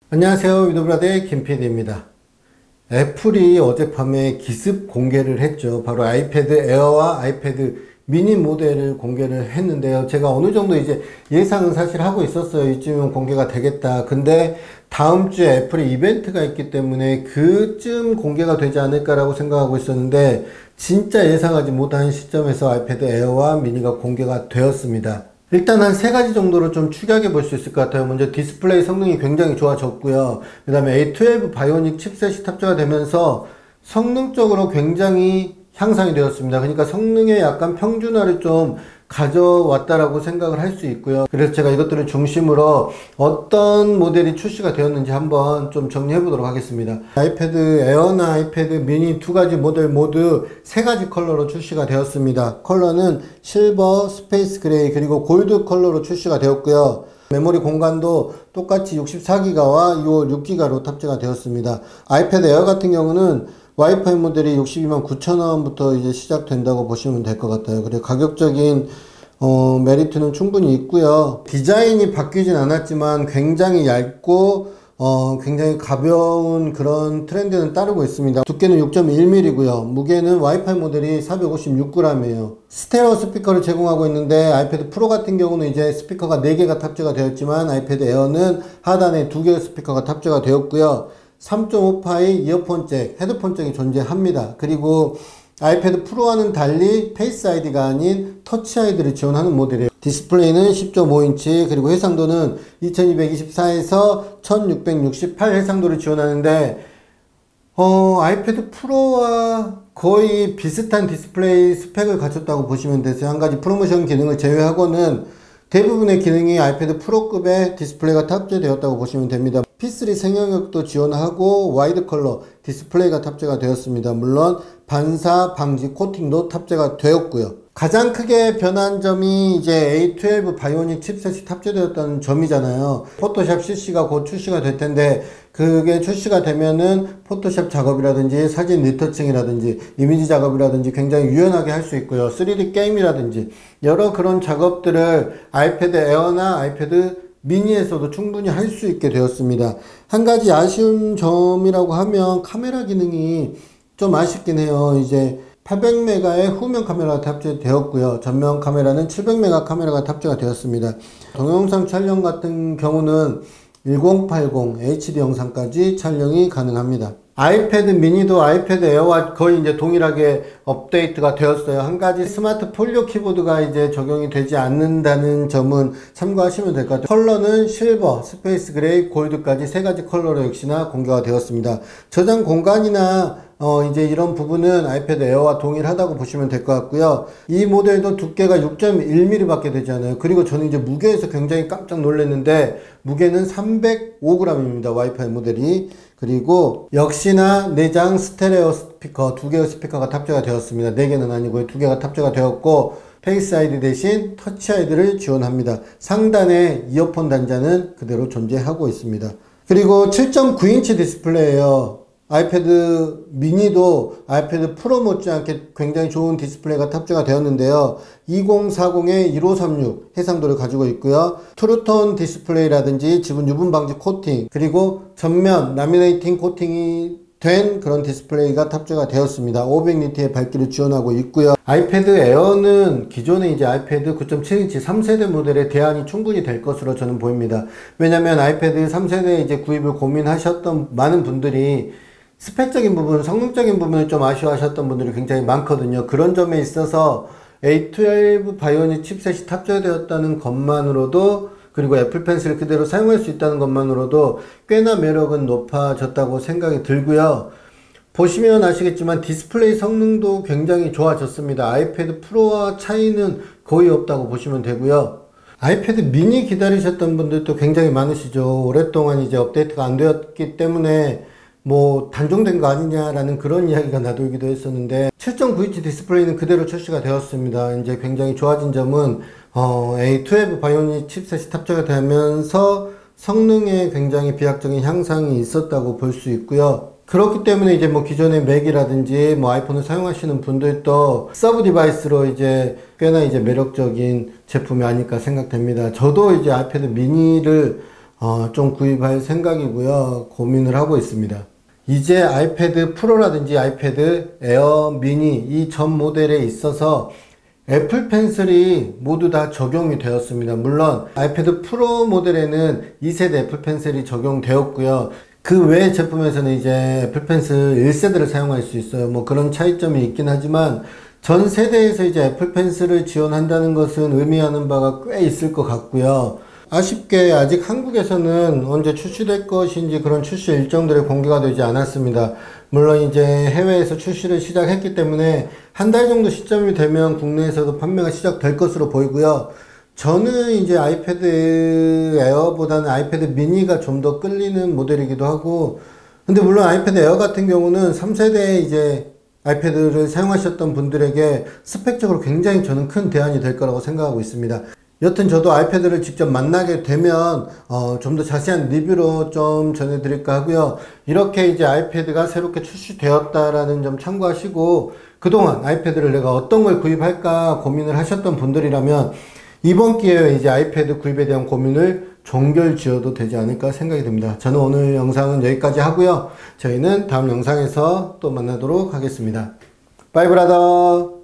안녕하세요. 위도브라더의 김PD입니다. 애플이 어젯밤에 기습 공개를 했죠. 바로 아이패드 에어와 아이패드 미니 모델을 공개를 했는데요. 제가 어느 정도 이제 예상은 사실 하고 있었어요. 이쯤은 공개가 되겠다. 근데 다음 주에 애플의 이벤트가 있기 때문에 그쯤 공개가 되지 않을까라고 생각하고 있었는데 진짜 예상하지 못한 시점에서 아이패드 에어와 미니가 공개가 되었습니다. 일단 한 세 가지 정도로 좀 축약해 볼 수 있을 것 같아요. 먼저 디스플레이 성능이 굉장히 좋아졌고요. 그 다음에 A12 바이오닉 칩셋이 탑재가 되면서 성능적으로 굉장히 향상이 되었습니다. 그러니까 성능의 약간 평준화를 좀 가져왔다라고 생각을 할 수 있고요. 그래서 제가 이것들을 중심으로 어떤 모델이 출시가 되었는지 한번 좀 정리해 보도록 하겠습니다. 아이패드 에어나 아이패드 미니 두 가지 모델 모두 세 가지 컬러로 출시가 되었습니다. 컬러는 실버, 스페이스 그레이, 그리고 골드 컬러로 출시가 되었고요. 메모리 공간도 똑같이 64기가와 256기가로 탑재가 되었습니다. 아이패드 에어 같은 경우는 와이파이 모델이 629,000원부터 이제 시작된다고 보시면 될 것 같아요. 그리고 가격적인 메리트는 충분히 있고요. 디자인이 바뀌진 않았지만 굉장히 얇고 굉장히 가벼운 그런 트렌드는 따르고 있습니다. 두께는 6.1mm고요. 무게는 와이파이 모델이 456g이에요. 스테레오 스피커를 제공하고 있는데 아이패드 프로 같은 경우는 이제 스피커가 4개가 탑재가 되었지만 아이패드 에어는 하단에 2개의 스피커가 탑재가 되었고요. 3.5파이 이어폰 잭, 헤드폰 잭이 존재합니다. 그리고 아이패드 프로와는 달리 페이스 아이디가 아닌 터치 아이디를 지원하는 모델이에요. 디스플레이는 10.5인치, 그리고 해상도는 2224에서 1668 해상도를 지원하는데 아이패드 프로와 거의 비슷한 디스플레이 스펙을 갖췄다고 보시면 되세요. 한 가지 프로모션 기능을 제외하고는 대부분의 기능이 아이패드 프로급의 디스플레이가 탑재되었다고 보시면 됩니다. P3 생영역도 지원하고 와이드 컬러 디스플레이가 탑재가 되었습니다. 물론 반사 방지 코팅도 탑재가 되었고요. 가장 크게 변한 점이 이제 A12 바이오닉 칩셋이 탑재되었다는 점이잖아요. 포토샵 CC가 곧 출시가 될 텐데 그게 출시가 되면은 포토샵 작업이라든지 사진 리터칭이라든지 이미지 작업이라든지 굉장히 유연하게 할 수 있고요. 3D 게임이라든지 여러 그런 작업들을 아이패드 에어나 아이패드 미니에서도 충분히 할 수 있게 되었습니다. 한 가지 아쉬운 점이라고 하면 카메라 기능이 좀 아쉽긴 해요. 이제 800메가의 후면 카메라가 탑재되었고요. 전면 카메라는 700메가 카메라가 탑재가 되었습니다. 동영상 촬영 같은 경우는 1080 HD 영상까지 촬영이 가능합니다. 아이패드 미니도 아이패드 에어와 거의 이제 동일하게 업데이트가 되었어요. 한 가지 스마트 폴리오 키보드가 이제 적용이 되지 않는다는 점은 참고하시면 될 것 같아요. 컬러는 실버, 스페이스 그레이, 골드까지 세 가지 컬러로 역시나 공개가 되었습니다. 저장 공간이나 이제 이런 부분은 아이패드 에어와 동일하다고 보시면 될 것 같고요. 이 모델도 두께가 6.1mm 밖에 되지 않아요. 그리고 저는 이제 무게에서 굉장히 깜짝 놀랐는데 무게는 305g입니다. 와이파이 모델이. 그리고 역시나 내장 스테레오 스피커 2개의 스피커가 탑재가 되었습니다. 4개는 아니고요. 2개가 탑재가 되었고 페이스 아이디 대신 터치 아이디를 지원합니다. 상단에 이어폰 단자는 그대로 존재하고 있습니다. 그리고 7.9인치 디스플레이예요. 아이패드 미니도 아이패드 프로 못지않게 굉장히 좋은 디스플레이가 탑재가 되었는데요. 2040에 1536 해상도를 가지고 있고요. 트루톤 디스플레이라든지 지분 유분 방지 코팅, 그리고 전면 라미네이팅 코팅이 된 그런 디스플레이가 탑재가 되었습니다. 500니트의 밝기를 지원하고 있고요. 아이패드 에어는 기존의 이제 아이패드 9.7인치 3세대 모델의 대안이 충분히 될 것으로 저는 보입니다. 왜냐면 아이패드 3세대 이제 구입을 고민하셨던 많은 분들이 스펙적인 부분, 성능적인 부분을 좀 아쉬워하셨던 분들이 굉장히 많거든요. 그런 점에 있어서 A12 바이오닉 칩셋이 탑재되었다는 것만으로도, 그리고 애플 펜슬을 그대로 사용할 수 있다는 것만으로도 꽤나 매력은 높아졌다고 생각이 들고요. 보시면 아시겠지만 디스플레이 성능도 굉장히 좋아졌습니다. 아이패드 프로와 차이는 거의 없다고 보시면 되고요. 아이패드 미니 기다리셨던 분들도 굉장히 많으시죠. 오랫동안 이제 업데이트가 안 되었기 때문에 뭐 단종된 거 아니냐라는 그런 이야기가 나돌기도 했었는데 7.9인치 디스플레이는 그대로 출시가 되었습니다. 이제 굉장히 좋아진 점은 A12 바이오닉 칩셋이 탑재가 되면서 성능에 굉장히 비약적인 향상이 있었다고 볼 수 있고요. 그렇기 때문에 이제 뭐 기존의 맥이라든지 뭐 아이폰을 사용하시는 분들도 서브 디바이스로 이제 꽤나 이제 매력적인 제품이 아닐까 생각됩니다. 저도 이제 아이패드 미니를 좀 구입할 생각이고요. 고민을 하고 있습니다. 이제 아이패드 프로라든지 아이패드 에어 미니 이 전 모델에 있어서 애플 펜슬이 모두 다 적용이 되었습니다. 물론 아이패드 프로 모델에는 2세대 애플 펜슬이 적용되었고요. 그 외 제품에서는 이제 애플 펜슬 1세대를 사용할 수 있어요. 뭐 그런 차이점이 있긴 하지만 전 세대에서 이제 애플 펜슬을 지원한다는 것은 의미하는 바가 꽤 있을 것 같고요. 아쉽게 아직 한국에서는 언제 출시될 것인지 그런 출시 일정들이 공개가 되지 않았습니다. 물론 이제 해외에서 출시를 시작했기 때문에 한 달 정도 시점이 되면 국내에서도 판매가 시작될 것으로 보이고요. 저는 이제 아이패드 에어보다는 아이패드 미니가 좀 더 끌리는 모델이기도 하고, 근데 물론 아이패드 에어 같은 경우는 3세대 이제 아이패드를 사용하셨던 분들에게 스펙적으로 굉장히 저는 큰 대안이 될 거라고 생각하고 있습니다. 여튼 저도 아이패드를 직접 만나게 되면 좀 더 자세한 리뷰로 좀 전해드릴까 하고요. 이렇게 이제 아이패드가 새롭게 출시되었다라는 점 참고하시고, 그동안 아이패드를 내가 어떤 걸 구입할까 고민을 하셨던 분들이라면 이번 기회에 이제 아이패드 구입에 대한 고민을 종결 지어도 되지 않을까 생각이 듭니다. 저는 오늘 영상은 여기까지 하고요. 저희는 다음 영상에서 또 만나도록 하겠습니다. 바이 브라더.